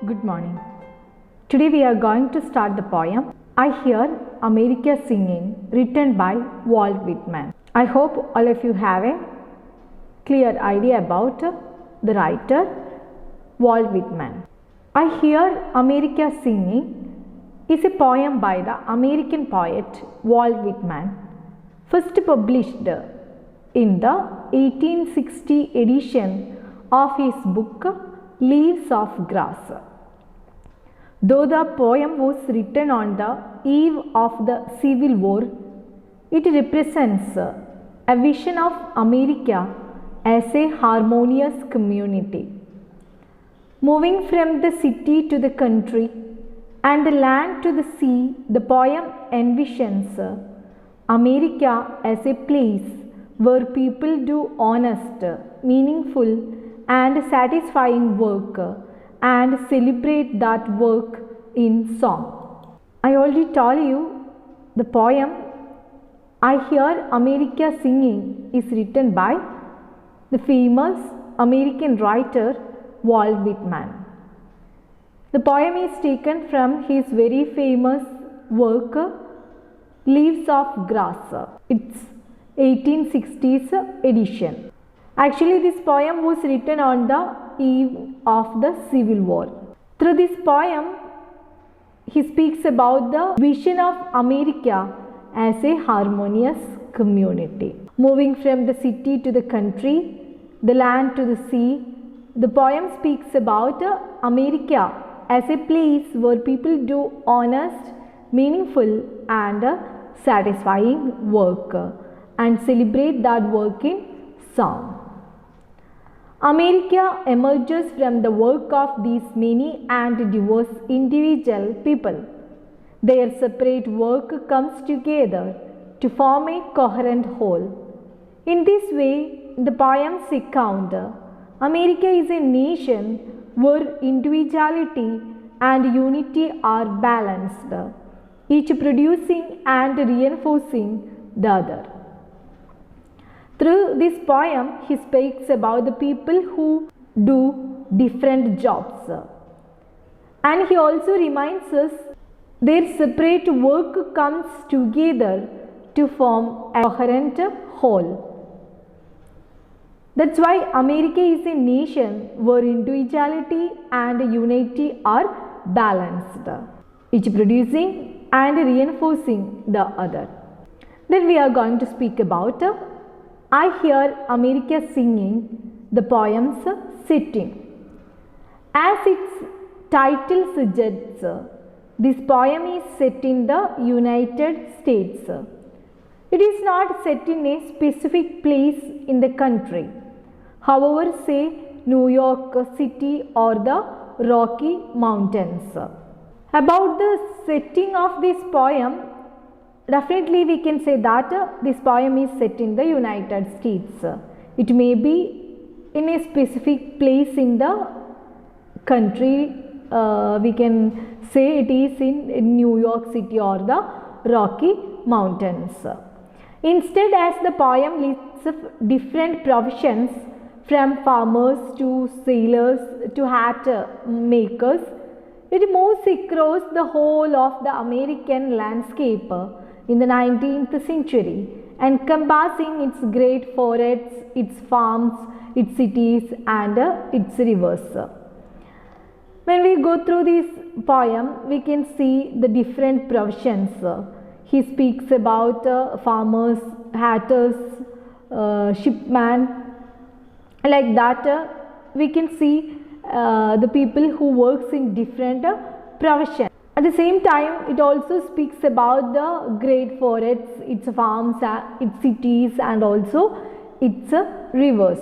Good morning. Today we are going to start the poem I Hear America Singing, written by Walt Whitman. I hope all of you have a clear idea about the writer Walt Whitman. I Hear America Singing is a poem by the American poet Walt Whitman, first published in the 1860 edition of his book Leaves of Grass. Though the poem was written on the eve of the Civil War, it represents a vision of America as a harmonious community. Moving from the city to the country and the land to the sea, the poem envisions America as a place where people do honest, meaningful, and satisfying work and celebrate that work in song. I already told you the poem I Hear America Singing is written by the famous American writer Walt Whitman. The poem is taken from his very famous work Leaves of Grass. It's 1860s edition. Actually, this poem was written on the eve of the Civil War. Through this poem, he speaks about the vision of America as a harmonious community. Moving from the city to the country, the land to the sea, the poem speaks about America as a place where people do honest, meaningful, and satisfying work and celebrate that work in song. America emerges from the work of these many and diverse individual people. Their separate work comes together to form a coherent whole. In this way, the poem's account, America is a nation where individuality and unity are balanced, each producing and reinforcing the other. Through this poem, he speaks about the people who do different jobs. And he also reminds us their separate work comes together to form a coherent whole. That's why America is a nation where individuality and unity are balanced, each producing and reinforcing the other. Then we are going to speak about I Hear America Singing, the poem's setting. As its title suggests, this poem is set in the United States. It is not set in a specific place in the country. However, say New York City or the Rocky Mountains. About the setting of this poem, definitely we can say that this poem is set in the United States. It may be in a specific place in the country. We can say it is in New York City or the Rocky Mountains. Instead, as the poem lists different professions from farmers to sailors to hat makers, it moves across the whole of the American landscape in the 19th century, encompassing its great forests, its farms, its cities, and its rivers. When we go through this poem, we can see the different professions. He speaks about farmers, hatters, shipmen. Like that, we can see the people who works in different professions. At the same time, it also speaks about the great forests, its farms, its cities, and also its rivers.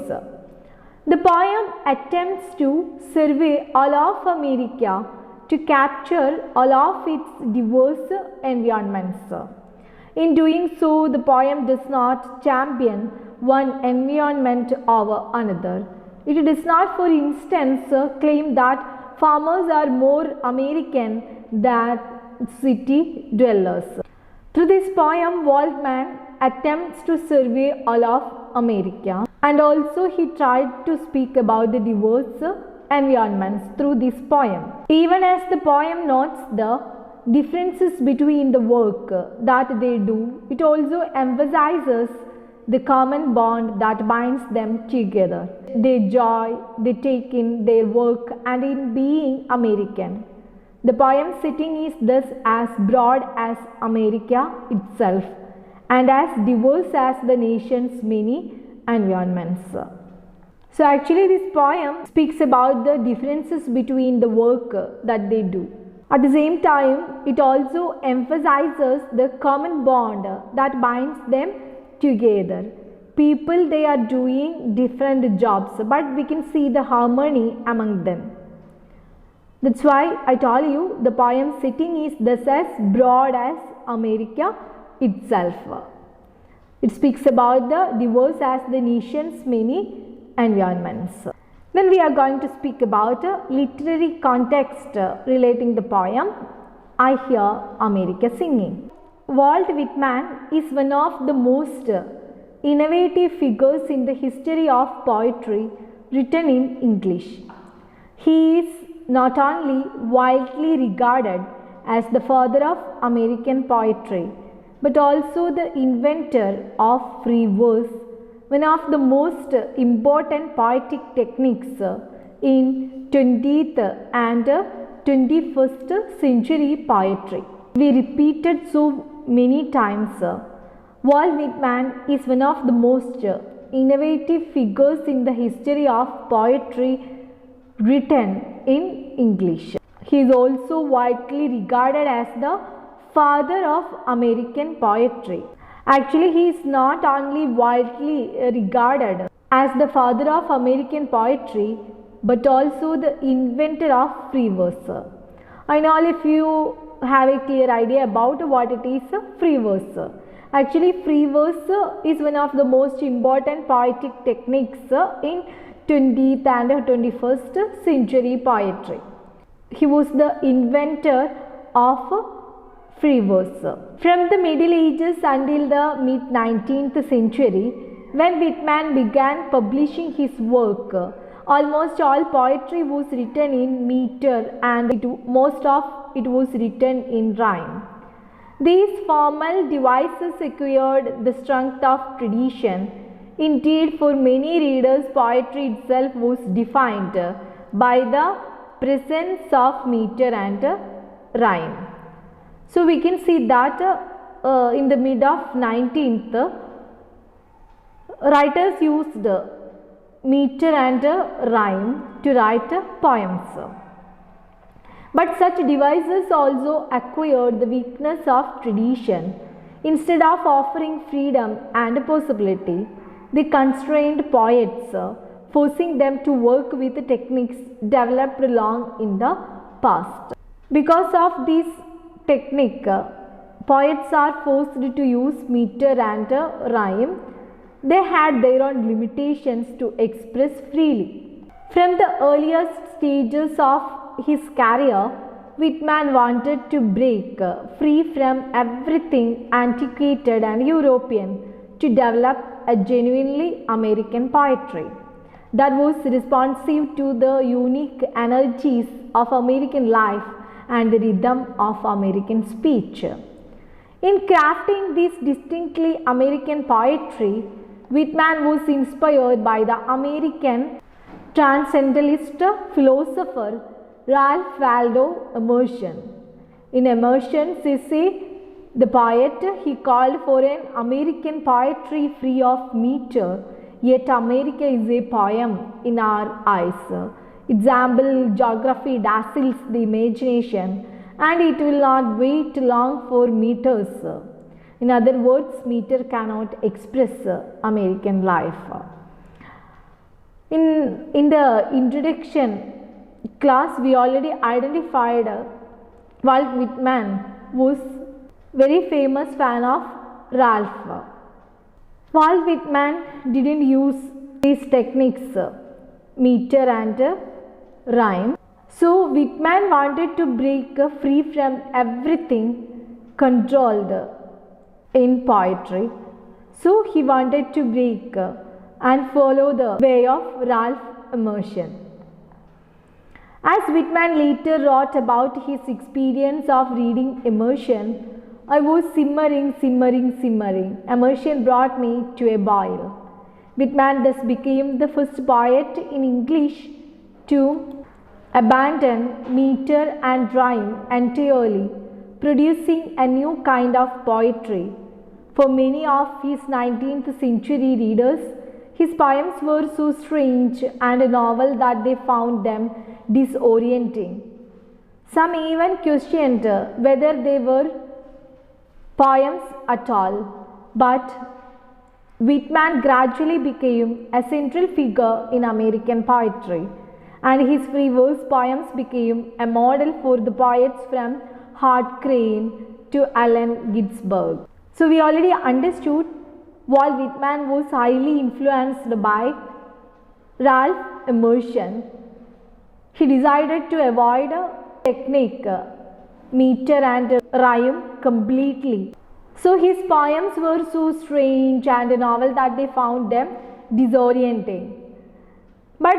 The poem attempts to survey all of America to capture all of its diverse environments. In doing so, the poem does not champion one environment over another. It does not, for instance, claim that farmers are more American than city dwellers. Through this poem, Whitman attempts to survey all of America, and also he tried to speak about the diverse environments through this poem. Even as the poem notes the differences between the work that they do, it also emphasizes the common bond that binds them together. Their joy they take in their work and in being American. The poem's setting is thus as broad as America itself and as diverse as the nation's many environments. So actually this poem speaks about the differences between the work that they do. At the same time, it also emphasizes the common bond that binds them together. People, they are doing different jobs, but we can see the harmony among them. That's why I told you the poem setting is thus as broad as America itself. It speaks about the diverse as the nation's many environments. Then we are going to speak about a literary context relating the poem I Hear America Singing. Walt Whitman is one of the most innovative figures in the history of poetry written in English. He is not only widely regarded as the father of American poetry, but also the inventor of free verse, one of the most important poetic techniques in 20th and 21st century poetry. We repeated so many times, Walt Whitman is one of the most innovative figures in the history of poetry written in English. He is also widely regarded as the father of American poetry. Actually, he is not only widely regarded as the father of American poetry, but also the inventor of free verse. I know all of you have a clear idea about what it is free verse. Actually, free verse is one of the most important poetic techniques in 20th and 21st century poetry. He was the inventor of free verse. From the Middle Ages until the mid-19th century, when Whitman began publishing his work, almost all poetry was written in meter and most of it was written in rhyme. These formal devices acquired the strength of tradition. Indeed, for many readers, poetry itself was defined by the presence of meter and rhyme. So we can see that in the mid of 19th, writers used meter and rhyme to write poems. But such devices also acquired the weakness of tradition. Instead of offering freedom and possibility, they constrained poets, forcing them to work with techniques developed long in the past. Because of this technique, poets are forced to use meter and rhyme. They had their own limitations to express freely. From the earliest stages of his career, Whitman wanted to break free from everything antiquated and European to develop a genuinely American poetry that was responsive to the unique energies of American life and the rhythm of American speech. In crafting this distinctly American poetry, Whitman was inspired by the American transcendentalist philosopher Ralph Waldo Emerson. In Emerson, the poet, he called for an American poetry free of meter, yet America is a poem in our eyes. Its ample geography dazzles the imagination, and it will not wait long for meters. In other words, meter cannot express American life. In the introduction class, we already identified Walt Whitman was very famous fan of Ralph. Walt Whitman didn't use these techniques, meter and rhyme. So Whitman wanted to break free from everything controlled in poetry. So he wanted to break and follow the way of Ralph Emerson. As Whitman later wrote about his experience of reading Immersion, I was simmering. Immersion brought me to a boil. Whitman thus became the first poet in English to abandon meter and rhyme entirely, producing a new kind of poetry. For many of his 19th century readers, his poems were so strange and novel that they found them disorienting. Some even questioned whether they were poems at all, but Whitman gradually became a central figure in American poetry, and his free verse poems became a model for the poets from Hart Crane to Allen Ginsberg. So we already understood Walt Whitman was highly influenced by Ralph Emerson. He decided to avoid technique, meter and rhyme completely. So his poems were so strange and novel that they found them disorienting. But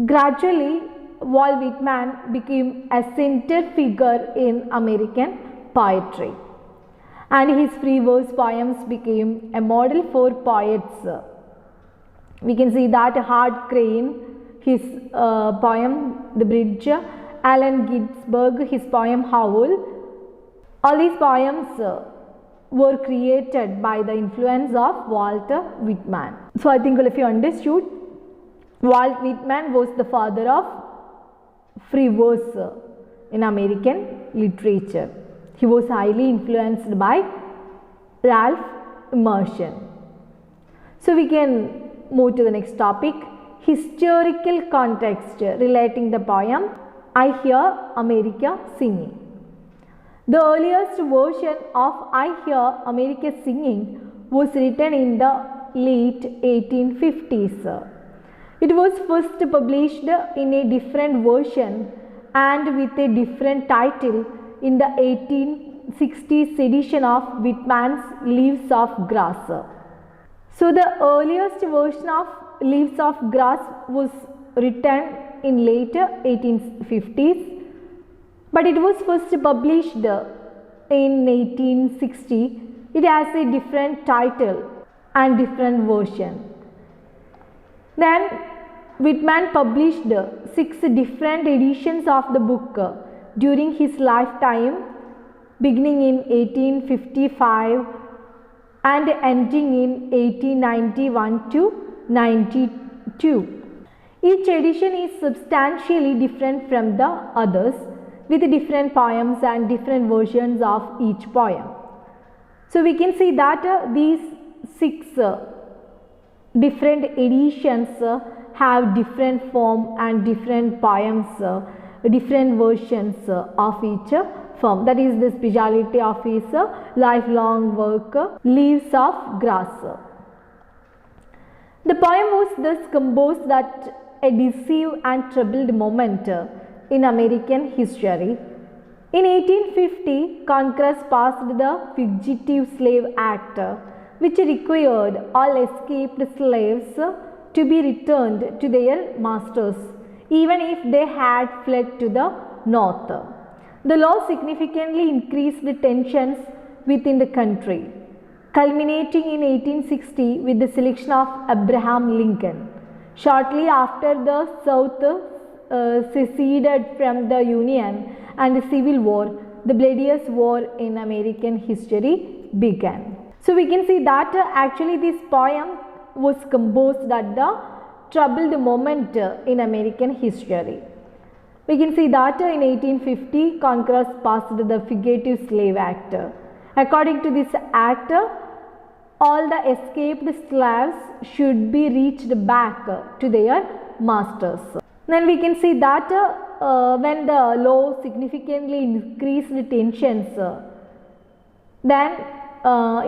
gradually, Walt Whitman became a center figure in American poetry, and his free verse poems became a model for poets. We can see that Hart Crane, his poem The Bridge, Allen Ginsberg, his poem Howl. All these poems were created by the influence of Walt Whitman. So I think all of you understood Walt Whitman was the father of free verse in American literature. He was highly influenced by Ralph Emerson. So we can move to the next topic, historical context relating the poem I Hear America Singing. The earliest version of I Hear America Singing was written in the late 1850s. It was first published in a different version and with a different title in the 1860s edition of Whitman's Leaves of Grass. So the earliest version of Leaves of Grass was written in later 1850s, but it was first published in 1860. It has a different title and different version. Then Whitman published 6 different editions of the book during his lifetime, beginning in 1855 and ending in 1891 to 92. Each edition is substantially different from the others, with different poems and different versions of each poem. So we can see that these 6 different editions have different form and different poems, different versions of each form. That is the speciality of his lifelong work, Leaves of Grass. The poem was thus composed at a decisive and troubled moment in American history. In 1850, Congress passed the Fugitive Slave Act, which required all escaped slaves to be returned to their masters, even if they had fled to the north. The law significantly increased the tensions within the country, culminating in 1860 with the selection of Abraham Lincoln. Shortly after the South seceded from the Union and the Civil War, the bloodiest war in American history began. So we can see that actually this poem was composed at the troubled moment in American history. We can see that in 1850 Congress passed the Fugitive Slave Act. According to this act, all the escaped slaves should be reached back to their masters. Then we can see that when the law significantly increased the tensions, then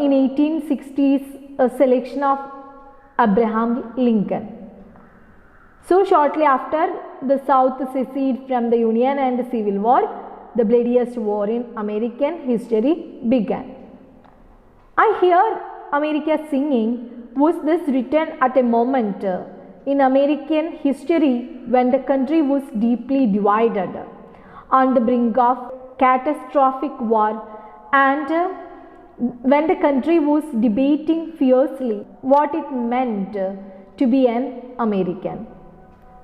in 1860s a selection of Abraham Lincoln. So shortly after the South seceded from the Union and the Civil War, the bloodiest war in American history began. I Hear America Singing was thus written at a moment in American history when the country was deeply divided, on the brink of catastrophic war, and when the country was debating fiercely what it meant to be an American.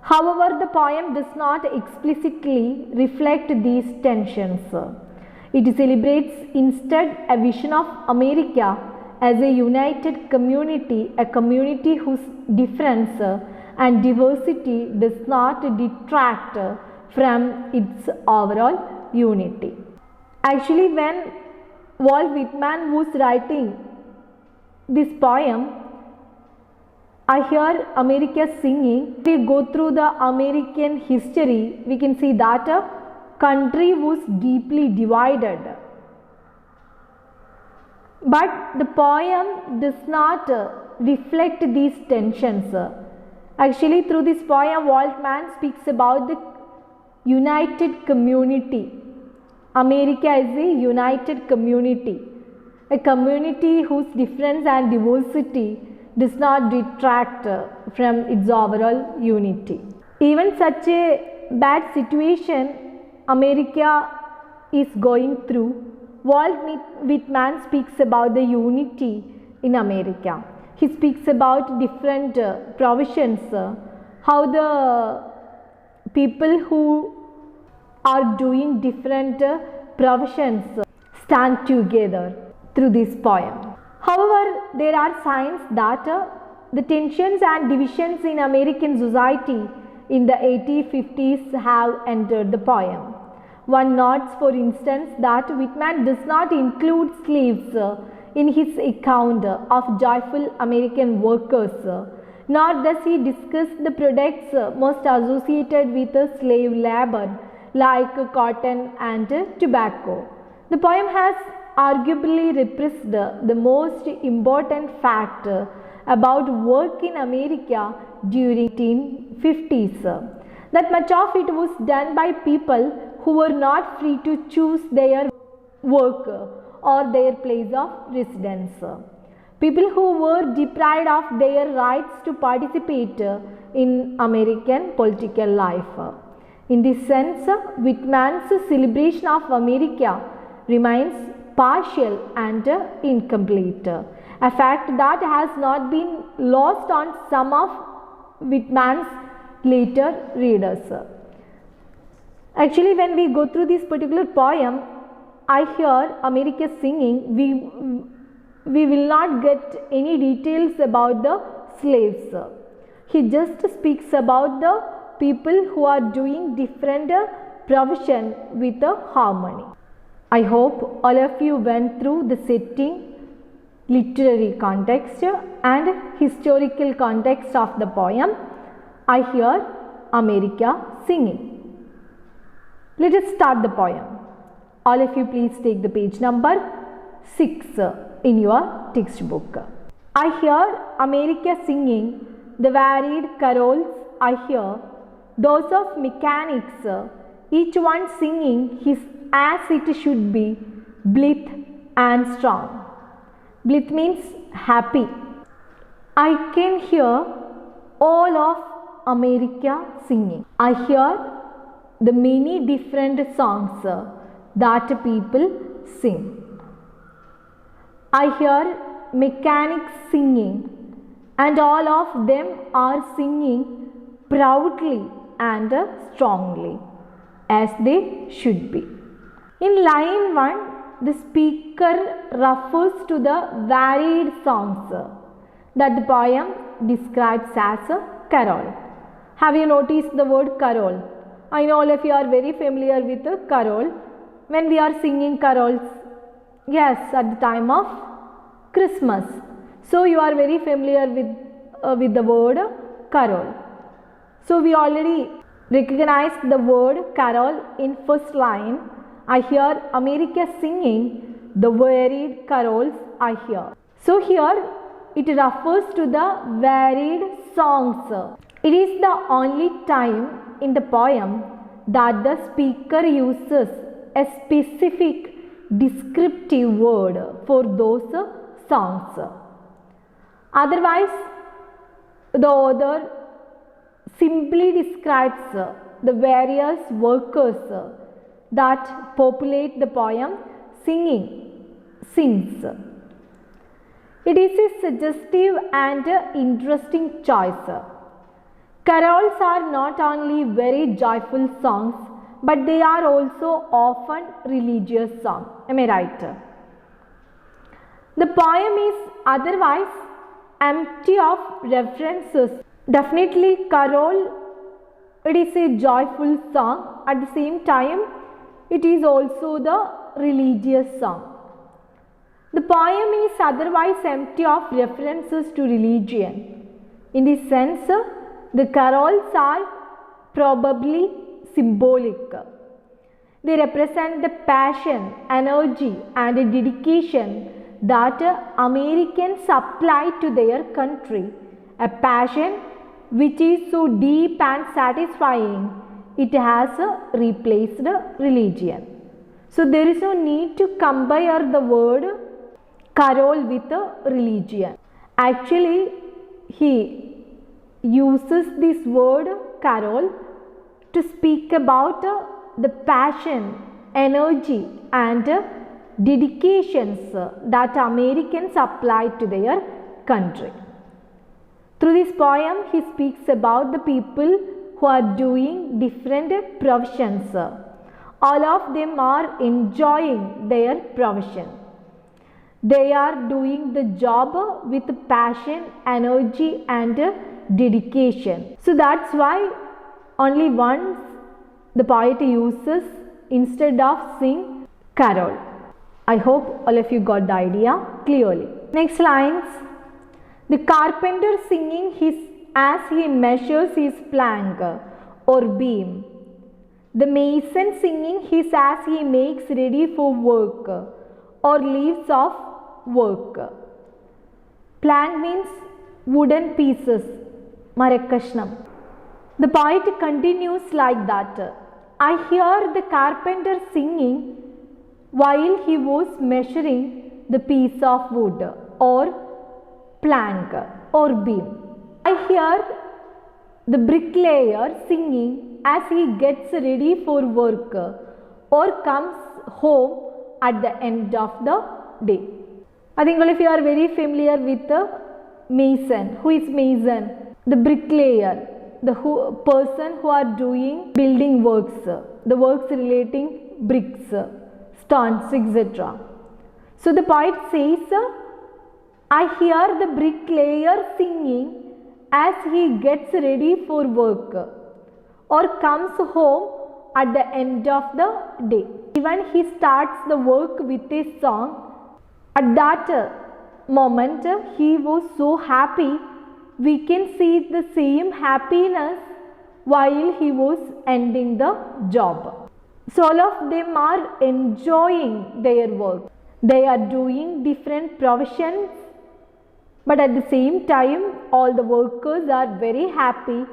However, the poem does not explicitly reflect these tensions. It celebrates instead a vision of America as a united community, a community whose difference and diversity does not detract from its overall unity. Actually, when Walt Whitman was writing this poem, I hear America singing. If we go through the American history, we can see that a country was deeply divided. But the poem does not reflect these tensions. Actually, through this poem, Walt Whitman speaks about the united community. America is a united community, a community whose difference and diversity does not detract from its overall unity. Even such a bad situation America is going through, Walt Whitman speaks about the unity in America. He speaks about different provisions, how the people who are doing different provisions stand together through this poem. However, there are signs that the tensions and divisions in American society in the 1850s have entered the poem. One notes, for instance, that Whitman does not include slaves in his account of joyful American workers, nor does he discuss the products most associated with slave labor like cotton and tobacco. The poem has arguably repressed the most important fact about work in America during the 1850s, that much of it was done by people who were not free to choose their work or their place of residence. People who were deprived of their rights to participate in American political life. In this sense, Whitman's celebration of America remains partial and incomplete, a fact that has not been lost on some of Whitman's later readers. Actually, when we go through this particular poem, I hear America singing. We will not get any details about the slaves. He just speaks about the people who are doing different provision with a harmony. I hope all of you went through the setting, literary context and historical context of the poem. I hear America singing. Let us start the poem. All of you please take the page number 6 in your textbook. I hear America singing the varied carols. I hear those of mechanics, each one singing his as it should be, blithe and strong. Blithe means happy. I can hear all of America singing. I hear the many different songs that people sing. I hear mechanics singing, and all of them are singing proudly and strongly, as they should be. In line 1, the speaker refers to the varied songs that the poem describes as a carol. Have you noticed the word carol? I know all of you are very familiar with the carol. When we are singing carols, yes, at the time of Christmas. So you are very familiar with the word carol. So we already recognized the word carol in first line. I hear America singing the varied carols I hear. So here it refers to the varied songs. It is the only time in the poem that the speaker uses a specific descriptive word for those songs. Otherwise, the author simply describes the various workers that populate the poem sings. It is a suggestive and interesting choice. Carols are not only very joyful songs, but they are also often religious songs. Am I right? The poem is otherwise empty of references. Definitely, carol, it is a joyful song. At the same time, it is also the religious song. The poem is otherwise empty of references to religion. In this sense, the carols are probably symbolic. They represent the passion, energy, and dedication that Americans apply to their country, a passion which is so deep and satisfying it has replaced religion. So there is no need to compare the word carol with religion. Actually, he uses this word carol to speak about the passion, energy, and dedications that Americans apply to their country. Through this poem, he speaks about the people who are doing different professions. All of them are enjoying their profession. They are doing the job with passion, energy, and dedication. So that's why only once the poet uses instead of sing carol. I hope all of you got the idea clearly. Next lines. The carpenter singing his as he measures his plank or beam. The mason singing his as he makes ready for work or leaves off work. Plank means wooden pieces, marakashnam. The poet continues like that. I hear the carpenter singing while he was measuring the piece of wood or plank or beam. I hear the bricklayer singing as he gets ready for work or comes home at the end of the day. I think all of you are very familiar with the mason. Who is mason? The bricklayer, the person who are doing building works, the works relating bricks, stones, etc. So the poet says, I hear the bricklayer singing as he gets ready for work or comes home at the end of the day. Even he starts the work with a song. At that moment, he was so happy. We can see the same happiness while he was ending the job. So all of them are enjoying their work. They are doing different professions, but at the same time, all the workers are very happy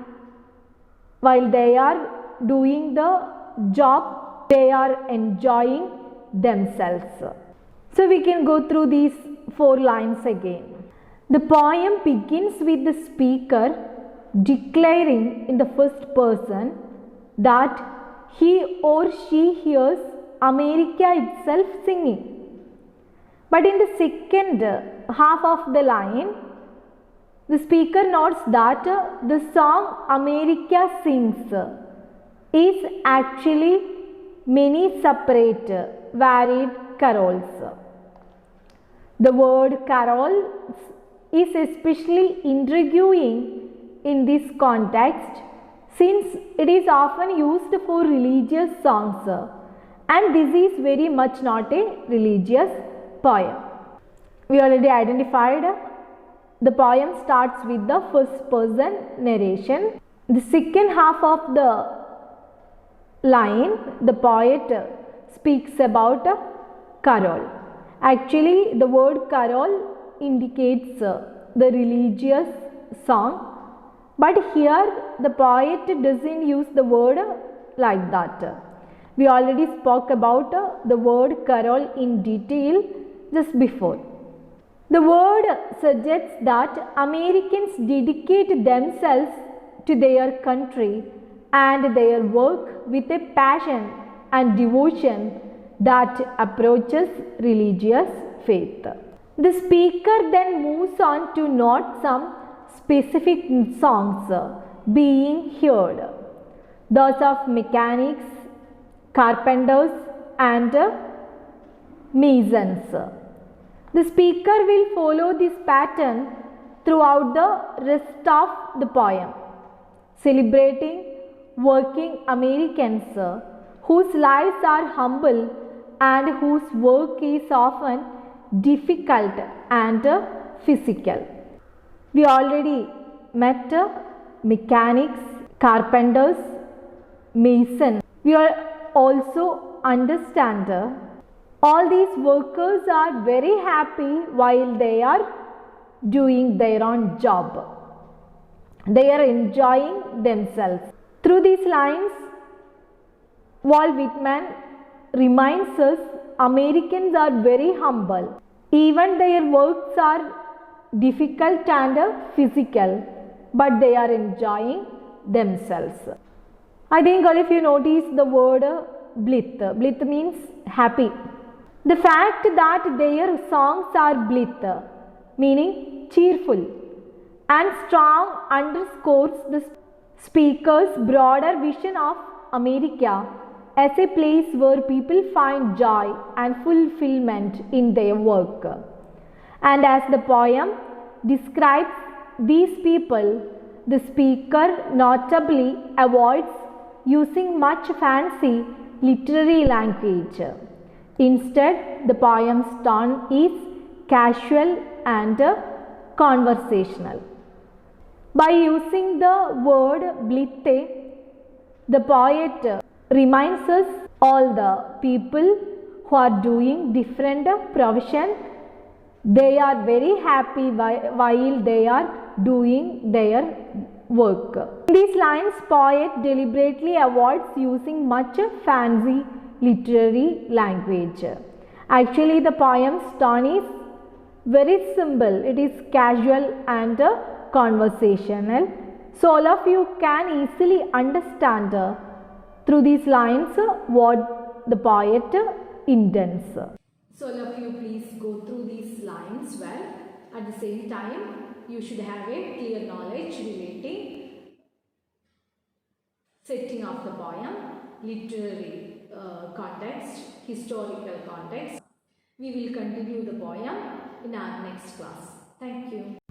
while they are doing the job. They are enjoying themselves. So we can go through these 4 lines again. The poem begins with the speaker declaring in the first person that he or she hears America itself singing. But in the second half of the line, the speaker notes that the song America sings is actually many separate, varied carols. The word carols is especially intriguing in this context since it is often used for religious songs, and this is very much not a religious poem. We already identified the poem starts with the first person narration. The second half of the line, the poet speaks about carol. Actually, the word carol indicates the religious song, but here the poet doesn't use the word like that. We already spoke about the word carol in detail just before. The word suggests that Americans dedicate themselves to their country and their work with a passion and devotion that approaches religious faith. The speaker then moves on to note some specific songs being heard, those of mechanics, carpenters, and masons. The speaker will follow this pattern throughout the rest of the poem, celebrating working Americans whose lives are humble and whose work is often difficult and physical. We already met mechanics, carpenters, masons. We also understand all these workers are very happy while they are doing their own job. They are enjoying themselves. Through these lines, Walt Whitman reminds us Americans are very humble. Even their works are difficult and physical, but they are enjoying themselves. I think all of you notice the word blithe. Blithe means happy. The fact that their songs are blithe, meaning cheerful and strong, underscores the speaker's broader vision of America as a place where people find joy and fulfillment in their work. And as the poem describes these people, the speaker notably avoids using much fancy literary language. Instead, the poem's tone is casual and conversational. By using the word blithe, the poet reminds us all the people who are doing different professions, they are very happy while they are doing their work. In these lines, poet deliberately avoids using much fancy literary language. Actually, the poem's tone is very simple. It is casual and conversational. So all of you can easily understand through these lines what the poet intends. So all of you please go through these lines well. At the same time, you should have a clear knowledge relating setting of the poem, literary context, historical context. We will continue the poem in our next class. Thank you.